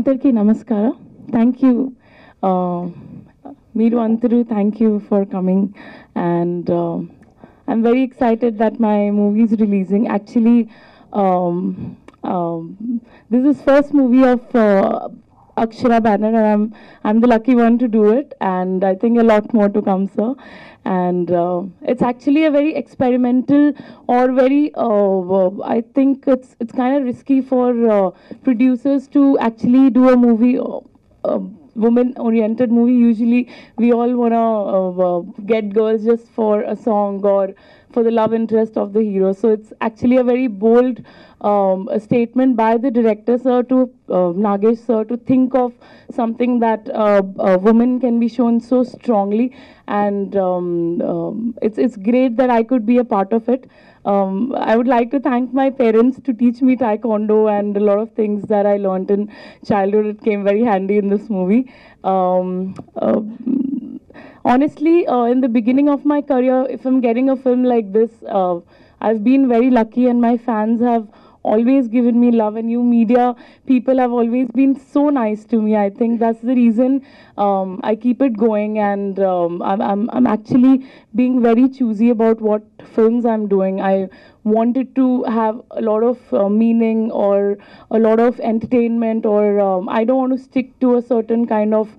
Antarki Namaskara. Thank you. Meeru Antaru, thank you for coming. And I'm very excited that my movie is releasing. Actually, this is first movie of Akshara banner, and I'm the lucky one to do it. And I think a lot more to come, sir. And it's actually a very experimental or very I think it's kind of risky for producers to actually do a movie, woman oriented movie. Usually we all want to get girls just for a song or for the love interest of the hero. So it's actually a very bold a statement by the director, sir, to Nagesh, sir, to think of something that a woman can be shown so strongly. And it's great that I could be a part of it. I would like to thank my parents to teach me taekwondo, and a lot of things that I learned in childhood. It came very handy in this movie. Honestly, in the beginning of my career, if I'm getting a film like this, I've been very lucky, and my fans have always given me love, and you media people have always been so nice to me. I think that's the reason I keep it going, and I'm actually being very choosy about what films I'm doing. I wanted to have a lot of meaning or a lot of entertainment, or I don't want to stick to a certain kind of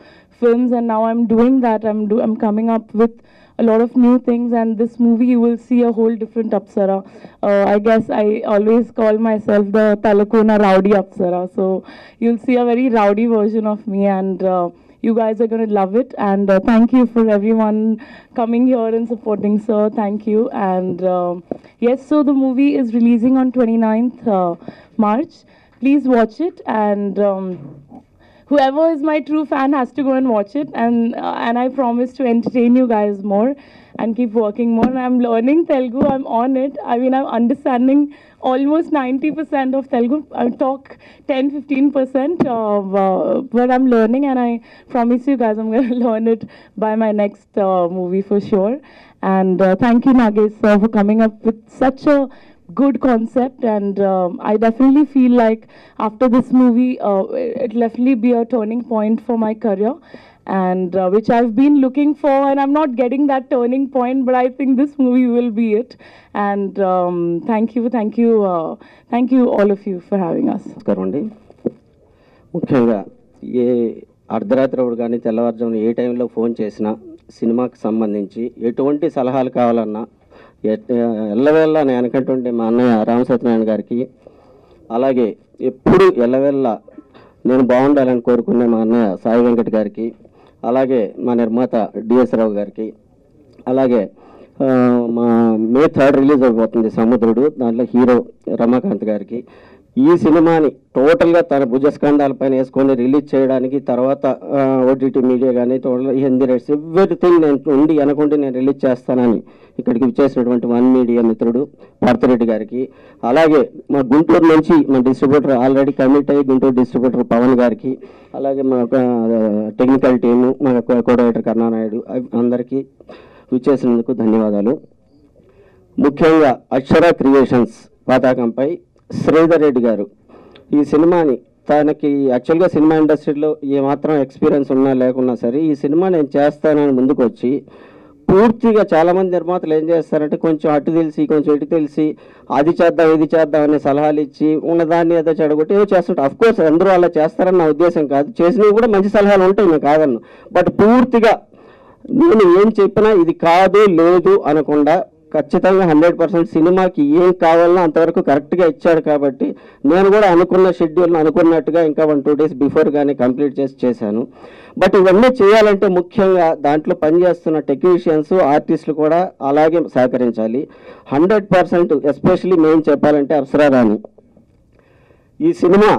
films, and now I'm doing that. I'm coming up with a lot of new things, and this movie you will see a whole different Apsara. I guess I always call myself the Talakona Rowdy Apsara, so you'll see a very rowdy version of me, and you guys are going to love it. And thank you for everyone coming here and supporting, sir. Thank you. And yes, so the movie is releasing on 29th March. Please watch it, and whoever is my true fan has to go and watch it, and I promise to entertain you guys more and keep working more. I'm learning Telugu. I'm on it. I mean, I'm understanding almost 90% of Telugu. I talk 10-15%, but I'm learning, and I promise you guys I'm going to learn it by my next movie for sure. And thank you, Nagesh, sir, for coming up with such a good concept. And I definitely feel like after this movie, it'll definitely be a turning point for my career, and which I've been looking for, and I'm not getting that turning point, but I think this movie will be it. And thank you all of you for having us. ముఖ్యంగా ఏ అర్ధరాత్రి కానీ తెల్లవారుజామున ఏ టైంలో phone చేసినా సినిమాకి సంబంధించి ఎటువంటి సలహాలు కావాలన్నా ఎల్లవేళ్ళ నేను అనుకుంటుంటే మా అన్నయ్య రామసత్యనారాయణ గారికి, అలాగే ఎప్పుడు ఎల్లవేళ్ళ నేను బాగుండాలని కోరుకునే మా అన్నయ్య సాయి వెంకట్ గారికి, అలాగే మా నిర్మాత డిఎస్ రావు గారికి, అలాగే మా మే 3 రిలీజ్ అయిపోతుంది సముద్రుడు, దాంట్లో హీరో రమాకాంత్ గారికి, ఈ సినిమాని టోటల్గా తన భుజస్కంధాలపైన వేసుకొని రిలీజ్ చేయడానికి, తర్వాత ఓటీటీ మీడియా కానీ టోటల్ హిందీ రైట్స్ ఎవ్రీథింగ్ నేను ఉండి అనుకుంటే నేను రిలీజ్ చేస్తానని ఇక్కడికి వచ్చేసినటువంటి వన్ మీడియా మిత్రుడు పార్థరెడ్డి గారికి, అలాగే మా గుంటూరు నుంచి మా డిస్ట్రిబ్యూటర్ ఆల్రెడీ కమిట్ అయ్యి గుంటూరు డిస్ట్రిబ్యూటర్ పవన్ గారికి, అలాగే మా టెక్నికల్ టీము, మా కోడైటర్ కరుణానాయుడు, అందరికీ వచ్చేసినందుకు ధన్యవాదాలు. ముఖ్యంగా అక్షర క్రియేషన్స్ పతాకంపై శ్రీధర్ రెడ్డి గారు ఈ సినిమాని, తనకి యాక్చువల్గా సినిమా ఇండస్ట్రీలో ఏమాత్రం ఎక్స్పీరియన్స్ ఉన్నా లేకున్నా సరే ఈ సినిమా నేను చేస్తానని ముందుకు వచ్చి, పూర్తిగా చాలామంది నిర్మాతలు ఏం చేస్తారంటే కొంచెం అటు తెలిసి కొంచెం ఇటు తెలిసి అది చేద్దాం ఇది చేద్దాం అనే సలహాలు ఇచ్చి ఉన్నదాన్ని ఏదో చెడగొట్టి ఏదో చేస్తుంటారు. అఫ్కోర్స్ అందరూ అలా చేస్తారని నా ఉద్దేశం కాదు, చేసినవి కూడా మంచి సలహాలు ఉంటాయి, నేను కాదన్ను. బట్ పూర్తిగా నేను ఏం చెప్పినా ఇది కాదు లేదు అనకుండా ఖచ్చితంగా 100% సినిమాకి ఏం కావాలన్నా అంతవరకు కరెక్ట్గా ఇచ్చాడు. కాబట్టి నేను కూడా అనుకున్న షెడ్యూల్ను అనుకున్నట్టుగా ఇంకా 1-2 డేస్ బిఫోర్ కానీ కంప్లీట్ చేశాను. బట్ ఇవన్నీ చేయాలంటే ముఖ్యంగా దాంట్లో పనిచేస్తున్న టెక్నీషియన్స్, ఆర్టిస్టులు కూడా అలాగే సహకరించాలి 100%. ఎస్పెషల్లీ మేము చెప్పాలంటే అప్సరా రాణి ఈ సినిమా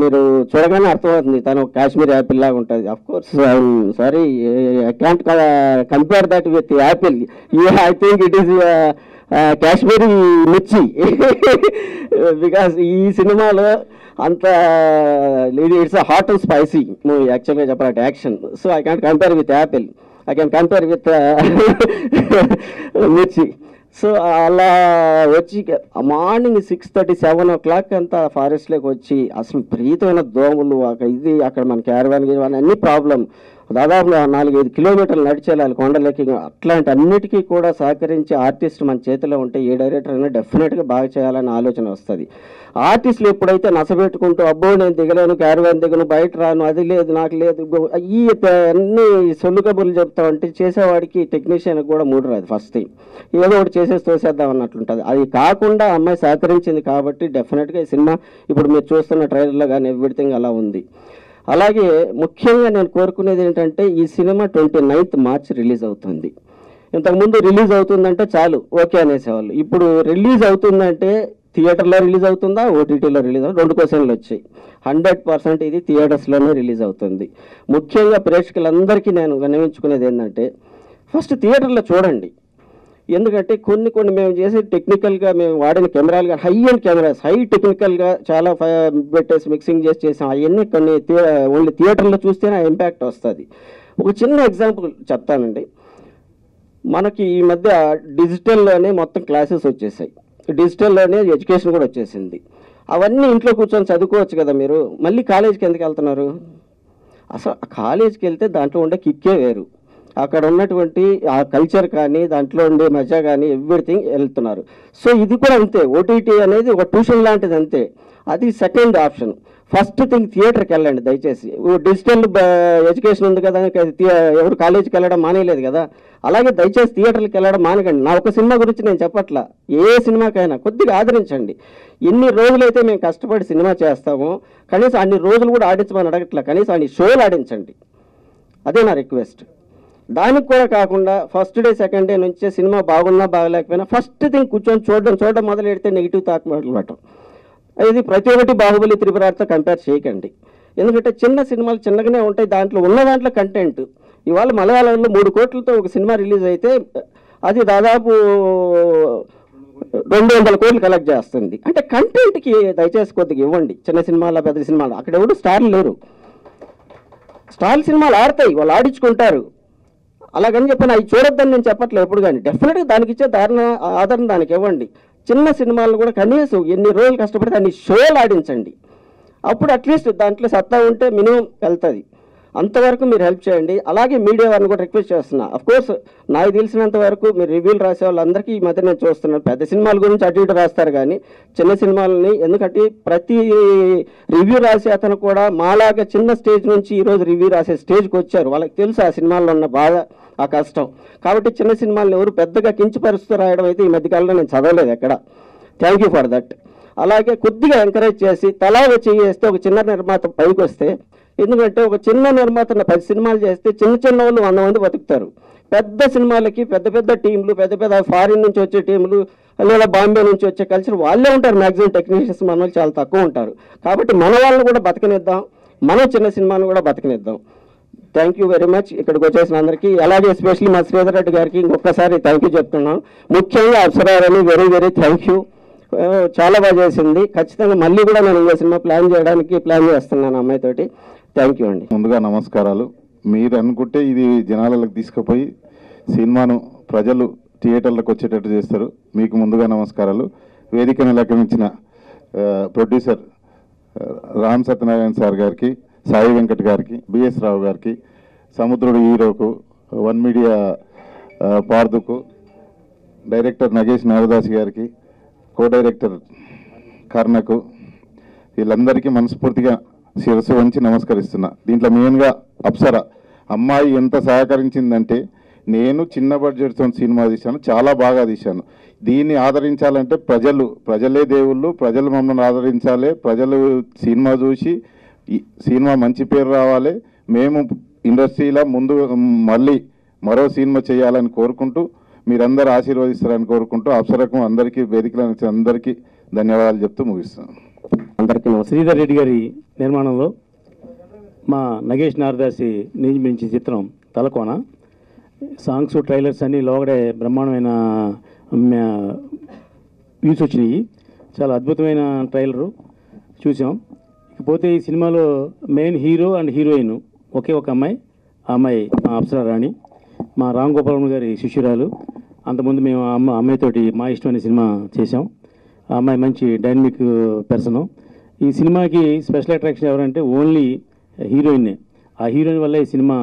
మీరు చూడగానే అర్థమవుతుంది, తను కాశ్మీర్ యాపిల్ లాగా ఉంటుంది. Of course sorry, I can't compare that with Apple. I think it is Kashmiri మిర్చి బికాస్ ఈ సినిమాలో అంత it's hot and spicy movie యాక్చువల్గా చెప్పాలంటే action. So I can't compare with Apple, I can compare with మిర్చి. సో అలా వచ్చి మార్నింగ్ 6:30, 7 o'clock అంతా ఫారెస్ట్లోకి వచ్చి అసలు విపరీతమైన దోమలు అక్కడ మన క్యారవాన్ అన్ని ప్రాబ్లం. దాదాపు 4-5 కిలోమీటర్లు నడిచేయాలి కొండలకి. అట్లాంటి అన్నిటికీ కూడా సహకరించి ఆర్టిస్ట్ మన చేతిలో ఉంటే ఏ డైరెక్టర్ అయినా డెఫినెట్గా బాగా చేయాలని ఆలోచన వస్తుంది. ఆర్టిస్టులు ఎప్పుడైతే నసబెట్టుకుంటూ అబ్బో నేను దిగలేను, క్యారవాన్ దిగను, బయట రాను, అది లేదు నాకు లేదు, ఈ అన్ని సొల్లు కబుర్లు చెప్తా ఉంటే చేసేవాడికి టెక్నీషియన్కి కూడా మూడు రాదు. ఫస్ట్ థింగ్ ఏదో ఒకటి చేసేసి తోసేద్దాం అన్నట్లుంటుంది. అది కాకుండా అమ్మాయి సహకరించింది కాబట్టి డెఫినెట్గా ఈ సినిమా ఇప్పుడు మీరు చూస్తున్న ట్రైలర్లో కానీ ఎవ్రీథింగ్ అలా ఉంది. అలాగే ముఖ్యంగా నేను కోరుకునేది ఏంటంటే ఈ సినిమా 29th March రిలీజ్ అవుతుంది. ఇంతకుముందు రిలీజ్ అవుతుందంటే చాలు ఓకే అనేసేవాళ్ళు. ఇప్పుడు రిలీజ్ అవుతుందంటే థియేటర్లో రిలీజ్ అవుతుందా, ఓటీటీలో రిలీజ్ అవుతుందా, 2 క్వశ్చన్లు వచ్చాయి. 100% ఇది థియేటర్స్లోనే రిలీజ్ అవుతుంది. ముఖ్యంగా ప్రేక్షకులందరికీ నేను విన్నవించుకునేది ఏంటంటే ఫస్ట్ థియేటర్లో చూడండి. ఎందుకంటే కొన్ని మేము చేసే టెక్నికల్గా మేము వాడిన కెమెరాలు కానీ హై అండ్ కెమెరాస్ హై టెక్నికల్గా చాలా పెట్టేసి మిక్సింగ్ చేసాం. అవన్నీ కొన్ని ఓన్లీ థియేటర్లో చూస్తేనే ఆ ఇంపాక్ట్ వస్తుంది. ఒక చిన్న ఎగ్జాంపుల్ చెప్తానండి. మనకి ఈ మధ్య డిజిటల్లోనే మొత్తం క్లాసెస్ వచ్చేసాయి, డిజిటల్లోనే ఎడ్యుకేషన్ కూడా వచ్చేసింది. అవన్నీ ఇంట్లో కూర్చొని చదువుకోవచ్చు కదా మీరు. మళ్ళీ కాలేజీకి ఎందుకు వెళ్తున్నారు? అసలు కాలేజీకి వెళ్తే దాంట్లో ఉండే కిక్కే వేరు. అక్కడ ఉన్నటువంటి ఆ కల్చర్ కానీ దాంట్లో ఉండే మజా కానీ ఎవ్రీథింగ్ వెళ్తున్నారు. సో ఇది కూడా అంతే. ఓటీటీ అనేది ఒక ట్యూషన్ లాంటిది అంతే. అది సెకండ్ ఆప్షన్. ఫస్ట్ థింగ్ థియేటర్కి వెళ్ళండి దయచేసి. డిజిటల్ ఎడ్యుకేషన్ ఉంది కదా, ఎవరు కాలేజీకి వెళ్ళడం మానేయలేదు కదా, అలాగే దయచేసి థియేటర్కి వెళ్ళడం మానకండి. నా ఒక సినిమా గురించి నేను చెప్పట్లా, ఏ సినిమాకైనా కొద్దిగా ఆదరించండి. ఎన్ని రోజులైతే మేము కష్టపడి సినిమా చేస్తామో కనీసం అన్ని రోజులు కూడా ఆడించమని అడగట్లా, కనీసం అన్ని షోలు ఆడించండి. అదే నా రిక్వెస్ట్. దానికి కూడా కాకుండా ఫస్ట్ డే సెకండ్ డే నుంచే సినిమా బాగున్నా బాగలేకపోయినా ఫస్ట్ థింగ్ కూర్చొని చూడడం మొదలు పెడితే నెగిటివ్ థాట్ మొదలుపెట్టడం. ఇది ప్రతి ఒక్కటి బాహుబలి త్రిపురార్తో కంపేర్ చేయకండి. ఎందుకంటే చిన్న సినిమాలు చిన్నగానే ఉంటాయి, దాంట్లో ఉన్న దాంట్లో కంటెంట్. ఇవాళ మలయాళంలో 3 కోట్లతో ఒక సినిమా రిలీజ్ అయితే అది దాదాపు 200 కోట్లు కలెక్ట్ చేస్తుంది. అంటే కంటెంట్కి దయచేసి కొద్దిగా ఇవ్వండి. చిన్న సినిమాల పెద్ద సినిమాలు అక్కడ ఎవరు స్టార్లు లేరు. స్టార్ సినిమాలు ఆడతాయి, వాళ్ళు ఆడించుకుంటారు. అలాగని చెప్పిన అవి చూడొద్దని నేను చెప్పట్లేదు ఎప్పుడు. కానీ డెఫినెట్గా దానికి ఇచ్చే ఆదరణ దానికి ఇవ్వండి. చిన్న సినిమాలు కూడా కనీసం ఎన్ని రోజులు కష్టపడితే అన్ని షోలు ఆడించండి. అప్పుడు అట్లీస్ట్ దాంట్లో సత్తా ఉంటే మినిమం వెళ్తుంది. అంతవరకు మీరు హెల్ప్ చేయండి. అలాగే మీడియా వారిని కూడా రిక్వెస్ట్ చేస్తున్నా. అఫ్కోర్స్ నాకు తెలిసినంత వరకు మీరు రివ్యూలు రాసే వాళ్ళందరికీ ఈ మధ్య నేను చూస్తున్నాను. పెద్ద సినిమాల గురించి అటు ఇటు రాస్తారు కానీ చిన్న సినిమాలని, ఎందుకంటే ప్రతి రివ్యూ రాసే అతను కూడా మాలాగా చిన్న స్టేజ్ నుంచి ఈరోజు రివ్యూ రాసే స్టేజ్కి వచ్చారు. వాళ్ళకి తెలుసు ఆ సినిమాల్లో ఉన్న బాధ, ఆ కష్టం. కాబట్టి చిన్న సినిమాలను ఎవరు పెద్దగా కించపరుస్తూ రాయడం అయితే ఈ మధ్యకాలంలో నేను చదవలేదు ఎక్కడ. Thank you for that. అలాగే కొద్దిగా ఎంకరేజ్ చేసి తలా వచ్చి చేస్తే ఒక చిన్న నిర్మాత పైకి వస్తే, ఎందుకంటే ఒక చిన్న నిర్మాత 10 సినిమాలు చేస్తే చిన్న వాళ్ళు 100 మంది బతుకుతారు. పెద్ద సినిమాలకి పెద్ద టీంలు, పెద్ద ఫారిన్ నుంచి వచ్చే టీంలు లేదా బాంబే నుంచి వచ్చే కల్చర్ వాళ్ళే ఉంటారు. మ్యాక్సిమం టెక్నీషియన్స్ మన వాళ్ళు చాలా తక్కువ ఉంటారు. కాబట్టి మన వాళ్ళని కూడా బతకనిద్దాం, మనం చిన్న సినిమాను కూడా బతకనిద్దాం. థ్యాంక్ యూ వెరీ మచ్ ఇక్కడికి వచ్చేసిన అందరికీ. అలాగే ఎస్పెషల్లీ మా శ్రీధర్ రెడ్డి గారికి ఇంకొకసారి థ్యాంక్ యూ చెప్తున్నాం. ముఖ్యంగా అప్సరాని వెరీ థ్యాంక్ యూ. చాలా బాగా చేసింది. ఖచ్చితంగా మళ్ళీ కూడా నేను ఇంకో సినిమా ప్లాన్ చేస్తున్నాను అమ్మాయితోటి. థ్యాంక్ యూ అండి. ముందుగా నమస్కారాలు. మీరు అనుకుంటే ఇది జనాలకు తీసుకుపోయి సినిమాను ప్రజలు థియేటర్లకు వచ్చేటట్టు చేస్తారు. మీకు ముందుగా నమస్కారాలు. వేదికను అలంకరించిన ప్రొడ్యూసర్ రామ్ సత్యనారాయణ సార్ గారికి, సాయి వెంకట్ గారికి, బిఎస్ రావు గారికి, సముద్రుడు హీరోకు, వన్ మీడియా పార్దుకు, డైరెక్టర్ నగేష్ నారదాస్ గారికి, కో డైరెక్టర్ కర్ణకు, వీళ్ళందరికీ మనస్ఫూర్తిగా శిరస్సు వంచి నమస్కరిస్తున్నా. దీంట్లో మెయిన్గా అప్సర అమ్మాయి ఎంత సహకరించిందంటే, నేను చిన్న బడ్జెట్తో సినిమా తీశాను, చాలా బాగా తీశాను. దీన్ని ఆదరించాలంటే ప్రజలే దేవుళ్ళు, ప్రజలు మమ్మల్ని ఆదరించాలి. ప్రజలు సినిమా చూసి ఈ సినిమా మంచి పేరు రావాలి. మేము ఇండస్ట్రీలో ముందు మళ్ళీ మరో సినిమా చేయాలని కోరుకుంటూ, మీరందరూ ఆశీర్వదిస్తారని కోరుకుంటూ అప్సరకు అందరికీ వేదికలో అందరికీ ధన్యవాదాలు చెప్తూ ముగిస్తాను. అందరికీ శ్రీధర్ రెడ్డి గారి నిర్మాణంలో మా నగేష్ నారదాసి నిర్మించిన చిత్రం తలకోన. సాంగ్స్, ట్రైలర్స్ అన్నీ లోగడే బ్రహ్మాండమైన వ్యూస్ వచ్చినాయి. చాలా అద్భుతమైన ట్రైలరు చూసాం. ఇకపోతే ఈ సినిమాలో మెయిన్ హీరో అండ్ హీరోయిన్ ఒకే ఒక అమ్మాయి. ఆ అమ్మాయి మా అప్సరా రాణి, మా రామ్ గోపాల్ గారి శిష్యురాలు. అంతకుముందు మేము అమ్మాయితోటి మా ఇష్టం అనే సినిమా చేసాం. ఆ అమ్మాయి మంచి డైనమిక్ పర్సను. ఈ సినిమాకి స్పెషల్ అట్రాక్షన్ ఎవరంటే ఓన్లీ హీరోయిన్నే. ఆ హీరోయిన్ వల్ల ఈ సినిమా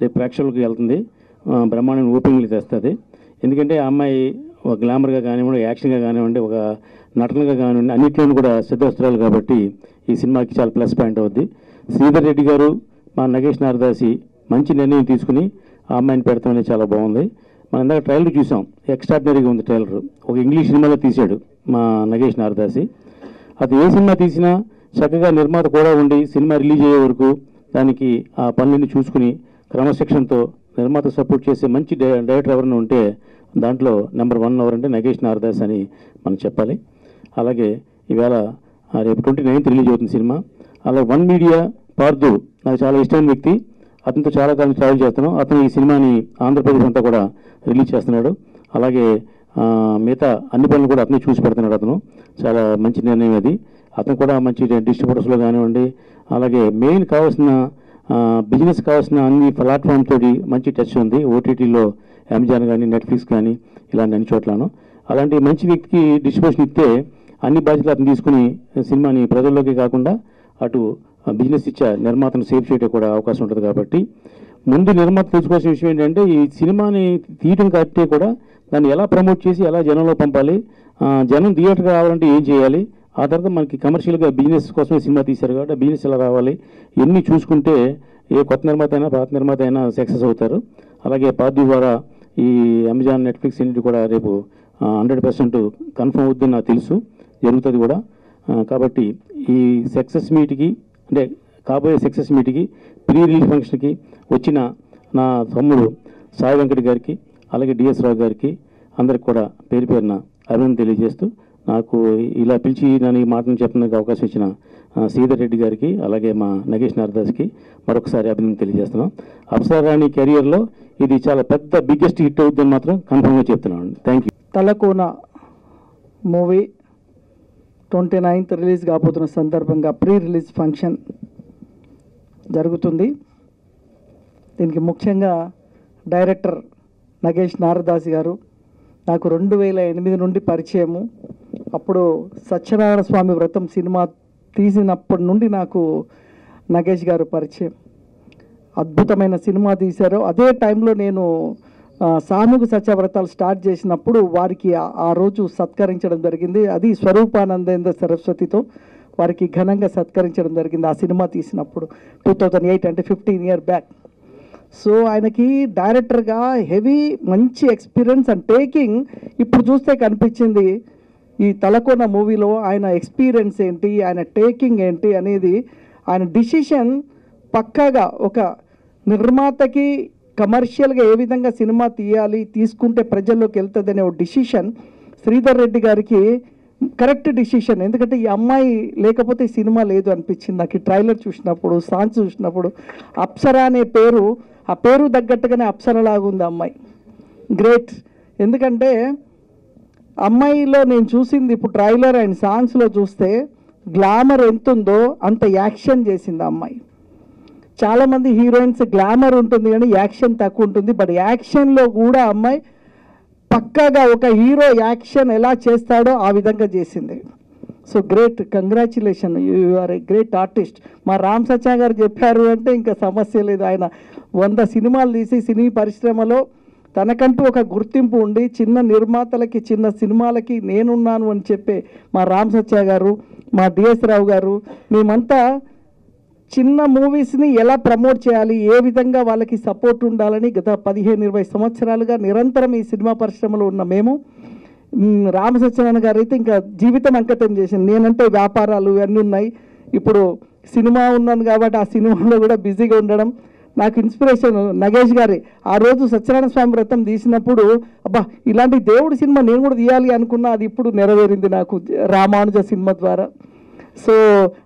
రేపు ప్రేక్షకులకు వెళ్తుంది, బ్రహ్మాండమైన ఓపెనింగ్లు తెస్తుంది. ఎందుకంటే ఆ అమ్మాయి ఒక గ్లామర్గా కానివ్వండి, యాక్షన్గా కానివ్వండి, ఒక నటనగా కానివ్వండి, అన్నింటిలోనూ కూడా సిద్ధవస్త్రాలు కాబట్టి ఈ సినిమాకి చాలా ప్లస్ పాయింట్ అవుద్ది. శ్రీధర్ రెడ్డి గారు, మా నగేష్ నారదాసి మంచి నిర్ణయం తీసుకుని ఆ అమ్మాయిని పెడతాం అనేది చాలా బాగుంది. మనం ఇందాక ట్రైలర్ చూసాం, ఎక్స్ట్రాడినరీగా ఉంది ట్రైలర్. ఒక ఇంగ్లీష్ సినిమాలో తీశాడు మా నగేష్ నారదాసి. అది ఏ సినిమా తీసినా చక్కగా నిర్మాత కూడా ఉండి సినిమా రిలీజ్ అయ్యే వరకు దానికి ఆ పనులన్నీ చూసుకుని క్రమశిక్షణతో నిర్మాత సపోర్ట్ చేసే మంచి డైరెక్టర్ ఎవరైనా ఉంటే దాంట్లో నెంబర్ 1 ఎవరంటే నగేష్ నారదాస్ అని మనం చెప్పాలి. అలాగే ఈవేళ రేపు 29th రిలీజ్ అవుతుంది సినిమా. అలాగే వన్ మీడియా పార్దు నాకు చాలా ఇష్టమైన వ్యక్తి, అతనితో చాలా కాలం ట్రావెల్ చేస్తున్నాం. అతను ఈ సినిమాని ఆంధ్రప్రదేశ్ అంతా కూడా రిలీజ్ చేస్తున్నాడు. అలాగే మిగతా అన్ని పనులు కూడా అతనే చూసి పెడుతున్నాడు. అతను చాలా మంచి నిర్ణయం అది. అతను కూడా మంచి డిస్ట్రిబ్యూటర్స్లో కానివ్వండి, అలాగే మెయిన్ కావాల్సిన బిజినెస్ కావాల్సిన అన్ని ప్లాట్ఫామ్ తోటి మంచి టచ్ ఉంది. ఓటీటీలో అమెజాన్ కానీ, నెట్ఫ్లిక్స్ కానీ ఇలాంటి అన్ని చోట్లను. అలాంటి మంచి వ్యక్తికి డిస్ట్రిబ్యూషన్ ఇస్తే అన్ని బాధ్యతలు అతను తీసుకుని సినిమాని ప్రజల్లోకి కాకుండా అటు బిజినెస్ ఇచ్చే నిర్మాతను సేవ్ చేయడం కూడా అవకాశం ఉంటుంది. కాబట్టి ముందు నిర్మాత తెలుసుకోవాల్సిన విషయం ఏంటంటే ఈ సినిమాని తీయడం కట్టే కూడా దాన్ని ఎలా ప్రమోట్ చేసి ఎలా జనంలో పంపాలి, జనం థియేటర్కి రావాలంటే ఏం చేయాలి, ఆ తర్వాత మనకి కమర్షియల్గా బిజినెస్ కోసమే సినిమా తీశారు కాబట్టి బిజినెస్ ఎలా రావాలి ఇవన్నీ చూసుకుంటే ఏ కొత్త నిర్మాత అయినా పాత నిర్మాత అయినా సక్సెస్ అవుతారు. అలాగే పార్టీ ద్వారా ఈ అమెజాన్, నెట్ఫ్లిక్స్ అన్నిటి కూడా రేపు 100% కన్ఫర్మ్ అవుతుందని నాకు తెలుసు, జరుగుతుంది కూడా. కాబట్టి ఈ సక్సెస్ మీట్కి అంటే కాబోయే సక్సెస్ మీట్కి ప్రీ రిలీజ్ ఫంక్షన్కి వచ్చిన నా తమ్ముడు సాయి వెంకట్ గారికి, అలాగే డిఎస్ రావు గారికి అందరికి కూడా పేరు పేరున అభినందన తెలియజేస్తూ నాకు ఇలా పిలిచి నన్ను ఈ మాటను చెప్పడానికి అవకాశం ఇచ్చిన శ్రీధర్ రెడ్డి గారికి, అలాగే మా నగేష్ నారదాస్కి మరొకసారి అభినందన తెలియజేస్తున్నాం. అప్సరాణి కెరియర్లో ఇది చాలా పెద్ద బిగ్గెస్ట్ హిట్ అవుతుందని మాత్రం కన్ఫర్మ్గా చెప్తున్నాను. Thank you. Talakona movie 29th release కాబోతున్న సందర్భంగా ప్రీ రిలీజ్ ఫంక్షన్ జరుగుతుంది. దీనికి ముఖ్యంగా డైరెక్టర్ నగేష్ నారదాసి గారు నాకు 2008 నుండి పరిచయము. అప్పుడు సత్యనారాయణ స్వామి వ్రతం సినిమా తీసినప్పటి నుండి నాకు నగేష్ గారు పరిచయం. అద్భుతమైన సినిమా తీశారు. అదే టైంలో నేను సామూహిక సత్యవ్రతాలు స్టార్ట్ చేసినప్పుడు వారికి ఆ రోజు సత్కరించడం జరిగింది. అది స్వరూపానందేంద్ర సరస్వతితో వారికి ఘనంగా సత్కరించడం జరిగింది ఆ సినిమా తీసినప్పుడు 2008, అంటే 15 years బ్యాక్. సో ఆయనకి డైరెక్టర్గా హెవీ మంచి ఎక్స్పీరియన్స్ అండ్ టేకింగ్ ఇప్పుడు చూస్తే కనిపించింది. ఈ తలకోన మూవీలో ఆయన ఎక్స్పీరియన్స్ ఏంటి, ఆయన టేకింగ్ ఏంటి అనేది, ఆయన డిసిషన్ పక్కాగా ఒక నిర్మాతకి కమర్షియల్గా ఏ విధంగా సినిమా తీయాలి, తీసుకుంటే ప్రజల్లోకి వెళ్తుంది అనే ఒక డిసిషన్ శ్రీధర్ రెడ్డి గారికి కరెక్ట్ డిసిషన్. ఎందుకంటే ఈ అమ్మాయి లేకపోతే సినిమా లేదు అనిపించింది నాకు. ఈ ట్రైలర్ చూసినప్పుడు, సాంగ్స్ చూసినప్పుడు అప్సరా అనే పేరు, ఆ పేరు తగ్గట్టుగానే అప్సరలాగా ఉంది అమ్మాయి. గ్రేట్. ఎందుకంటే అమ్మాయిలో నేను చూసింది ఇప్పుడు ట్రైలర్ అండ్ సాంగ్స్లో చూస్తే గ్లామర్ ఎంత ఉందో అంత యాక్షన్ చేసింది ఆ అమ్మాయి. చాలామంది హీరోయిన్స్ గ్లామర్ ఉంటుంది కానీ యాక్షన్ తక్కువ ఉంటుంది. బట్ యాక్షన్లో కూడా అమ్మాయి పక్కాగా ఒక హీరో యాక్షన్ ఎలా చేస్తాడో ఆ విధంగా చేసింది. So great, congratulation, you are a great artist. మా రామ్ సచ్చా గారు చెప్పారు అంటే ఇంకా సమస్య లేదు. ఆయన 100 సినిమాలు తీసి సినీ పరిశ్రమలో తనకంటూ ఒక గుర్తింపు ఉండి చిన్న నిర్మాతలకి, చిన్న సినిమాలకి నేనున్నాను అని చెప్పే మా రామ్ సచ్చా గారు, మా డిఎస్ రావు గారు, మేమంతా చిన్న మూవీస్ని ఎలా ప్రమోట్ చేయాలి, ఏ విధంగా వాళ్ళకి సపోర్ట్ ఉండాలని గత 15-20 సంవత్సరాలుగా నిరంతరం ఈ సినిమా పరిశ్రమలో ఉన్న మేము, రామ సత్యనారాయణ గారు అయితే ఇంకా జీవితం అంకితం చేసింది. నేనంటే వ్యాపారాలు ఇవన్నీ ఉన్నాయి, ఇప్పుడు సినిమా ఉన్నాను కాబట్టి ఆ సినిమాలో కూడా బిజీగా ఉండడం. నాకు ఇన్స్పిరేషన్ నగేష్ గారి. ఆ రోజు సత్యనారాయణ స్వామి వ్రతం తీసినప్పుడు అబ్బా ఇలాంటి దేవుడి సినిమా నేను కూడా తీయాలి అనుకున్నా, అది ఇప్పుడు నెరవేరింది నాకు రామానుజ సినిమా ద్వారా. సో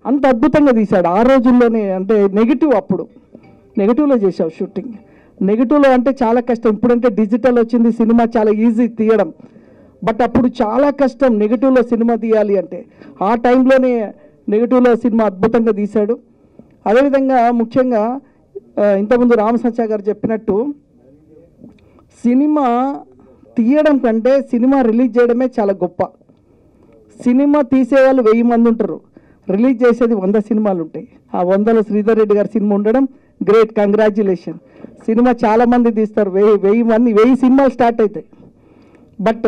అంత అద్భుతంగా తీశాడు ఆ రోజుల్లోనే. అంటే నెగిటివ్, అప్పుడు నెగిటివ్లో చేసావు షూటింగ్. నెగిటివ్లో అంటే చాలా కష్టం. ఇప్పుడంటే డిజిటల్ వచ్చింది, సినిమా చాలా ఈజీ తీయడం. బట్ అప్పుడు చాలా కష్టం నెగిటివ్లో సినిమా తీయాలి అంటే. ఆ టైంలోనే నెగిటివ్లో సినిమా అద్భుతంగా తీశాడు. అదేవిధంగా ముఖ్యంగా ఇంతకుముందు రామ సచ్చా గారు చెప్పినట్టు సినిమా తీయడం కంటే సినిమా రిలీజ్ చేయడమే చాలా గొప్ప. సినిమా తీసేవాళ్ళు 1000 మంది ఉంటారు, రిలీజ్ చేసేది 100 సినిమాలు ఉంటాయి. ఆ 100లో శ్రీధర్ రెడ్డి గారి సినిమా ఉండడం గ్రేట్, కంగ్రాచ్యులేషన్. సినిమా చాలామంది తీస్తారు, 1000 సినిమాలు స్టార్ట్ అవుతాయి. బట్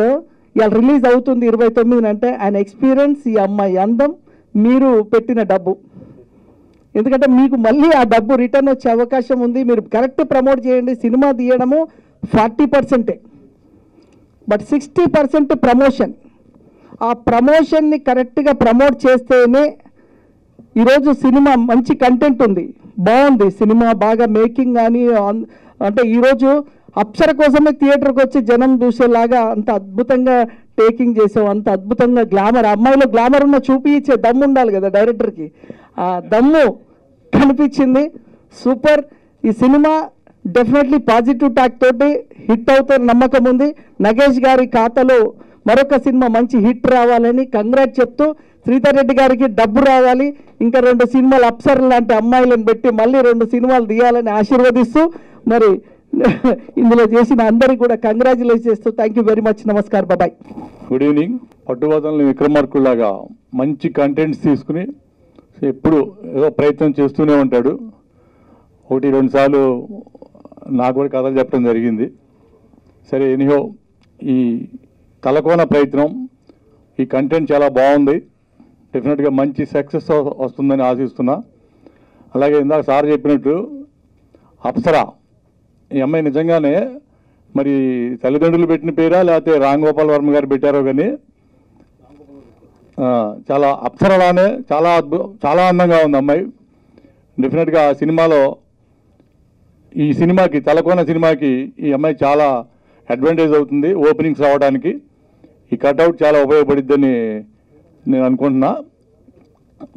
ఇవాళ రిలీజ్ అవుతుంది 29 అంటే ఆయన ఎక్స్పీరియన్స్, ఈ అమ్మాయి అందం, మీరు పెట్టిన డబ్బు. ఎందుకంటే మీకు మళ్ళీ ఆ డబ్బు రిటర్న్ వచ్చే అవకాశం ఉంది. మీరు కరెక్ట్ ప్రమోట్ చేయండి. సినిమా తీయడము 40%, బట్ 60% ప్రమోషన్. ఆ ప్రమోషన్ని కరెక్ట్గా ప్రమోట్ చేస్తేనే ఈరోజు సినిమా మంచి కంటెంట్ ఉంది, బాగుంది సినిమా, బాగా మేకింగ్ కానీ. అంటే ఈరోజు అప్సర కోసమే థియేటర్కి వచ్చి జనం చూసేలాగా అంత అద్భుతంగా టేకింగ్ చేసావు, అంత అద్భుతంగా గ్లామర్, అమ్మాయిలో గ్లామర్ ఉన్న చూపించే దమ్ము ఉండాలి కదా డైరెక్టర్కి. ఆ దమ్ము కనిపించింది, సూపర్. ఈ సినిమా డెఫినెట్లీ పాజిటివ్ టాక్ తోటి హిట్ అవుతారు నమ్మకం ఉంది. నగేష్ గారి ఖాతాలో మరొక సినిమా మంచి హిట్ రావాలని కంగ్రాట్ చెప్తూ, శ్రీధర్ రెడ్డి గారికి డబ్బు రావాలి, ఇంకా 2 సినిమాలు అప్సర్ లాంటి అమ్మాయిలను పెట్టి మళ్ళీ 2 సినిమాలు తీయాలని ఆశీర్వదిస్తూ, మరి ఇందులో చేసిన అందరికీ కూడా కంగ్రాచులేషన్ చేస్తూ థ్యాంక్ యూ వెరీ మచ్. నమస్కారం, బాబాయ్. Good evening. పట్టుబదలని విక్రమార్కుల్లాగా మంచి కంటెంట్స్ తీసుకుని ఎప్పుడు ఏదో ప్రయత్నం చేస్తూనే ఉంటాడు. 1-2 సార్లు నాకు కూడా కథలు చెప్పడం జరిగింది. సరే, ఎనీహో ఈ తలకోన ప్రయత్నం, ఈ కంటెంట్ చాలా బాగుంది. డెఫినెట్గా మంచి సక్సెస్ వస్తుందని ఆశిస్తున్నా. అలాగే ఇందాక సార్ చెప్పినట్టు అప్సరా, ఈ అమ్మాయి నిజంగానే మరి తల్లిదండ్రులు పెట్టిన పేరా లేకపోతే రామ్ గోపాల్ వర్మ గారు పెట్టారో కానీ చాలా అప్సరలానే చాలా అందంగా ఉంది అమ్మాయి. డెఫినెట్గా ఆ సినిమాలో, ఈ సినిమాకి, తలకోన సినిమాకి ఈ అమ్మాయి చాలా అడ్వాంటేజ్ అవుతుంది ఓపెనింగ్స్ రావడానికి. ఈ కట్అవుట్ చాలా ఉపయోగపడిద్దని నేను అనుకుంటున్నా.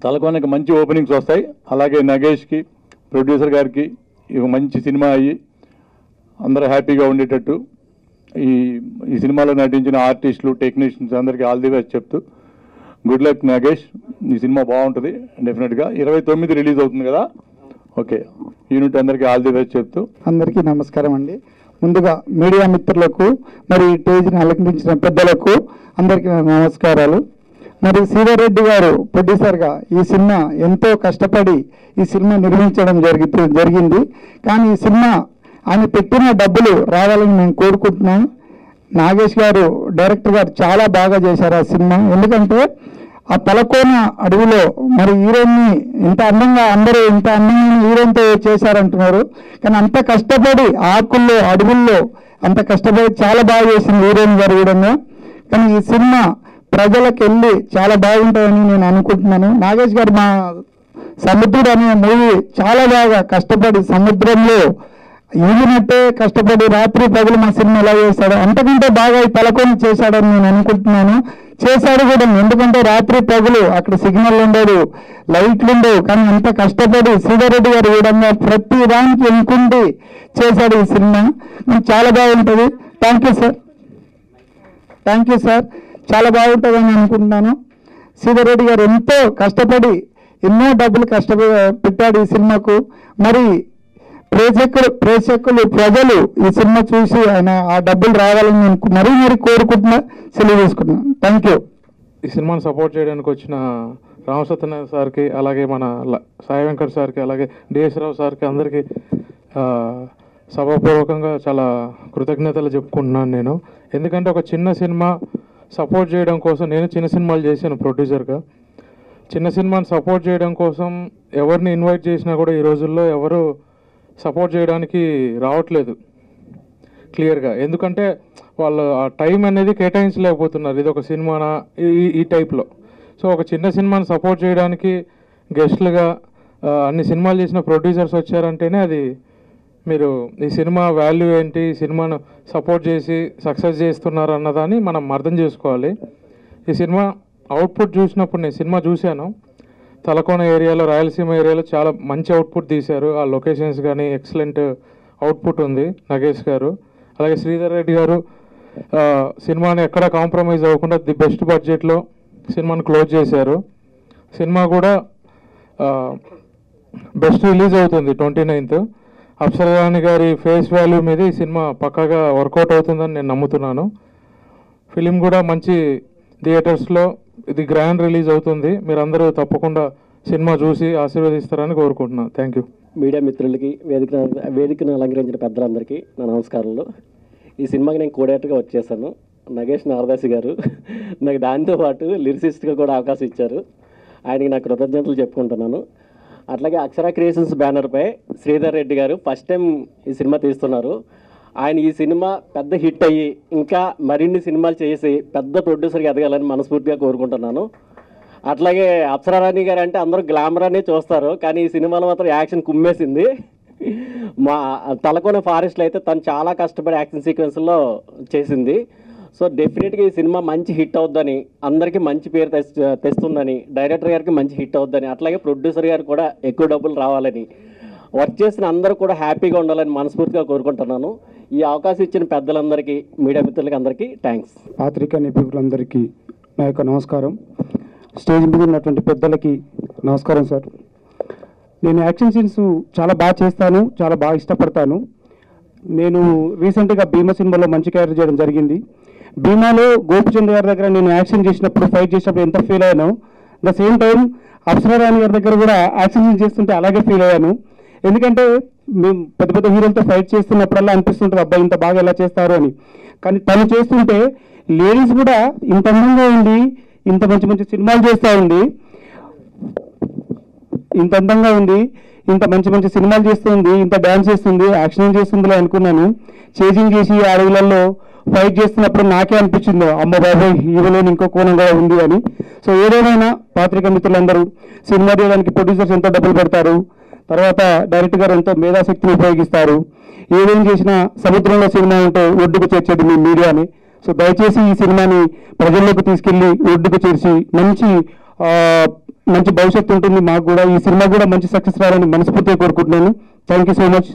తలకోనకి మంచి ఓపెనింగ్స్ వస్తాయి. అలాగే నగేష్కి, ప్రొడ్యూసర్ గారికి ఇక మంచి సినిమా అయ్యి అందరూ హ్యాపీగా ఉండేటట్టు ఈ సినిమాలో నటించిన ఆర్టిస్టులు, టెక్నీషియన్స్ అందరికీ ఆల్ ది బెస్ట్ చెప్తూ, గుడ్ లక్ నగేష్. ఈ సినిమా బాగుంటుంది డెఫినెట్గా. 29 రిలీజ్ అవుతుంది కదా. ఓకే, యూనిట్ అందరికీ ఆల్ ది బెస్ట్ చెప్తూ. అందరికీ నమస్కారం అండి. ముందుగా మీడియా మిత్రులకు, మరి స్టేజ్ని అలంకరించిన పెద్దలకు అందరికీ నమస్కారాలు. మరి శ్రీధర్ రెడ్డి గారు ప్రొడ్యూసర్గా ఈ సినిమా ఎంతో కష్టపడి ఈ సినిమా నిర్మించడం జరిగింది. కానీ ఈ సినిమా ఆయన పెట్టిన డబ్బులు రావాలని మేము కోరుకుంటున్నాం. నాగేష్ గారు, డైరెక్టర్ గారు చాలా బాగా చేశారు ఆ సినిమా. ఎందుకంటే ఆ తలకోన అడవిలో మరి హీరోయిన్ని ఇంత అందంగా, అందరూ ఇంత అందమైన హీరోయిన్తో చేశారంటున్నారు. కానీ అంత కష్టపడి ఆకుల్లో, అడవుల్లో అంత కష్టపడి చాలా బాగా చేసింది హీరోయిన్ గారు కూడా. కానీ ఈ సినిమా ప్రజలకు వెళ్ళి చాలా బాగుంటుందని నేను అనుకుంటున్నాను. నాగేష్ గారు మా సముద్రుడు అనే మూవీ చాలా బాగా కష్టపడి సముద్రంలో ఈగినట్టే కష్టపడి రాత్రి పగలు మా సినిమా ఎలా చేశాడు, అంతకంటే బాగా ఈ తలకొని చేశాడని నేను అనుకుంటున్నాను. చేశాడు కూడా. ఎందుకంటే రాత్రి పగలు అక్కడ సిగ్నల్ ఉండదు, లైట్లు ఉండవు. కానీ అంత కష్టపడి శ్రీధర్ రెడ్డి గారు విధంగా ప్రతి దానికి ఎన్నుకుంటూ చేశాడు ఈ సినిమా. చాలా బాగుంటుంది. Thank you sir, thank you sir. చాలా బాగుంటుందని అనుకుంటున్నాను. శ్రీధర్ రెడ్డి గారు ఎంతో కష్టపడి ఎన్నో డబ్బులు పెట్టాడు ఈ సినిమాకు. మరి ప్రేక్షకులు ప్రజలు ఈ సినిమా చూసి ఆయన ఆ డబ్బులు రావాలని నేను మరీ కోరుకుంటున్నా, సెలవు తీసుకుంటున్నాను. Thank you. ఈ సినిమాను సపోర్ట్ చేయడానికి వచ్చిన రామ్ సత్యనారాయణ సార్కి, అలాగే మన సాయి వెంకట్ సార్కి, అలాగే డిఎస్ రావు సార్కి అందరికీ సభాపూర్వకంగా చాలా కృతజ్ఞతలు చెప్పుకుంటున్నాను నేను. ఎందుకంటే ఒక చిన్న సినిమా సపోర్ట్ చేయడం కోసం, నేను చిన్న సినిమాలు చేశాను ప్రొడ్యూసర్గా. చిన్న సినిమాని సపోర్ట్ చేయడం కోసం ఎవరిని ఇన్వైట్ చేసినా కూడా ఈ రోజుల్లో ఎవరు సపోర్ట్ చేయడానికి రావట్లేదు క్లియర్గా. ఎందుకంటే వాళ్ళు ఆ టైం అనేది కేటాయించలేకపోతున్నారు. ఇది ఒక సినిమానా ఈ టైప్లో. సో ఒక చిన్న సినిమాని సపోర్ట్ చేయడానికి గెస్ట్లుగా అన్ని సినిమాలు చేసిన ప్రొడ్యూసర్స్ వచ్చారంటేనే అది మీరు ఈ సినిమా వాల్యూ ఏంటి, ఈ సినిమాను సపోర్ట్ చేసి సక్సెస్ చేస్తున్నారు అన్నదాన్ని మనం అర్థం చేసుకోవాలి. ఈ సినిమా అవుట్పుట్ చూసినప్పుడు, నేను సినిమా చూశాను, తలకోన ఏరియాలో, రాయలసీమ ఏరియాలో చాలా మంచి అవుట్పుట్ తీశారు. ఆ లొకేషన్స్ కానీ ఎక్సలెంట్ అవుట్పుట్ ఉంది నగేష్ గారు. అలాగే శ్రీధర్ రెడ్డి గారు సినిమాని ఎక్కడ కాంప్రమైజ్ అవ్వకుండా ది బెస్ట్ బడ్జెట్లో సినిమాని క్లోజ్ చేశారు. సినిమా కూడా బెస్ట్ రిలీజ్ అవుతుంది 29th. అప్సరారాణి గారి ఫేస్ వాల్యూ మీద ఈ సినిమా పక్కాగా వర్కౌట్ అవుతుందని నేను నమ్ముతున్నాను. ఫిలిం కూడా మంచి థియేటర్స్లో ఇది గ్రాండ్ రిలీజ్ అవుతుంది. మీరందరూ తప్పకుండా సినిమా చూసి ఆశీర్వదిస్తారని కోరుకుంటున్నాను. Thank you. మీడియా మిత్రులకి, వేదికను అలంకరించిన పెద్దలందరికీ నా నమస్కారాలు. ఈ సినిమాకి నేను కోడేటర్గా వచ్చేసాను. నగేష్ నారదాసి గారు నాకు దాంతోపాటు లిరిసిస్ట్గా కూడా అవకాశం ఇచ్చారు. ఆయనకి నా కృతజ్ఞతలు చెప్పుకుంటున్నాను. అట్లాగే అక్షర క్రియేషన్స్ బ్యానర్పై శ్రీధర్ రెడ్డి గారు ఫస్ట్ టైం ఈ సినిమా తీస్తున్నారు. ఆయన ఈ సినిమా పెద్ద హిట్ అయ్యి ఇంకా మరిన్ని సినిమాలు చేసి పెద్ద ప్రొడ్యూసర్గా ఎదగాలని మనస్ఫూర్తిగా కోరుకుంటున్నాను. అట్లాగే అప్సరారాణి గారు అంటే అందరూ గ్లామర్ అనే చూస్తారు, కానీ ఈ సినిమాలో మాత్రం యాక్షన్ కుమ్మేసింది. మా తలకోన ఫారెస్ట్లో అయితే తను చాలా కష్టపడి యాక్షన్ సీక్వెన్స్లో చేసింది. సో డెఫినెట్గా ఈ సినిమా మంచి హిట్ అవుద్దని, అందరికీ మంచి పేరు తెస్తుందని, డైరెక్టర్ గారికి మంచి హిట్ అవుద్దని, అట్లాగే ప్రొడ్యూసర్ గారు కూడా ఎక్కువ డబ్బులు రావాలని, వర్క్ చేసిన అందరూ కూడా హ్యాపీగా ఉండాలని మనస్ఫూర్తిగా కోరుకుంటున్నాను. ఈ అవకాశం ఇచ్చిన పెద్దలందరికీ, మీడియా మిత్రులకి అందరికీ థ్యాంక్స్. పాత్రికా నిపుణులందరికీ నా యొక్క నమస్కారం. స్టేజ్ మీద ఉన్నటువంటి పెద్దలకి నమస్కారం సార్. నేను యాక్షన్ సీన్స్ చాలా బాగా చేస్తాను, చాలా బాగా ఇష్టపడతాను. నేను రీసెంట్గా భీమా సినిమాలో మంచి క్యారెక్టర్ చేయడం జరిగింది. భీమాలో గోపిచంద్ గారి దగ్గర నేను యాక్షన్ చేసినప్పుడు, ఫైట్ చేసినప్పుడు ఎంత ఫీల్ అయ్యానో, ద సేమ్ టైం అప్సరారాణి గారి దగ్గర కూడా యాక్షన్ సీన్ చేస్తుంటే అలాగే ఫీల్ అయ్యాను. ఎందుకంటే మేము పెద్ద పెద్ద హీరోలతో ఫైట్ చేస్తున్నప్పుడల్లా అనిపిస్తుంటుంది అబ్బాయి ఇంత బాగా ఎలా చేస్తారు అని. కానీ తను చేస్తుంటే లేడీస్ కూడా ఇంత అందంగా ఉంది, ఇంత మంచి మంచి సినిమాలు చేస్తూ ఉంది, ఇంత అందంగా ఉంది, ఇంత మంచి మంచి సినిమాలు చేస్తుంది, ఇంత డ్యాన్స్ చేస్తుంది, యాక్షన్ చేస్తుందిలే అనుకున్నాను. చేసింగ్ చేసి అడవులలో ఫైట్ చేస్తున్నప్పుడు నాకే అనిపించింది అమ్మ బాబాయ్ హీరోలోని ఇంకో కోణం కూడా ఉంది అని. సో ఏదేమైనా పాత్రికా మిత్రులందరూ సినిమా తీయడానికి ప్రొడ్యూసర్స్ ఎంతో డబ్బులు పెడతారు, తర్వాత డైరెక్టర్ గారు ఎంతో మేధాశక్తిని ఉపయోగిస్తారు. ఏదేం చేసినా సముద్రంలో సినిమా ఉంటే ఒడ్డుకు చేర్చేది మీ మీడియాని. సో దయచేసి ఈ సినిమాని ప్రజల్లోకి తీసుకెళ్లి ఒడ్డుకు చేర్చి మంచి భవిష్యత్తు ఉంటుంది. మాకు కూడా ఈ సినిమా కూడా మంచి సక్సెస్ రావాలని మనస్ఫూర్తిగా కోరుకుంటున్నాను. Thank you so much.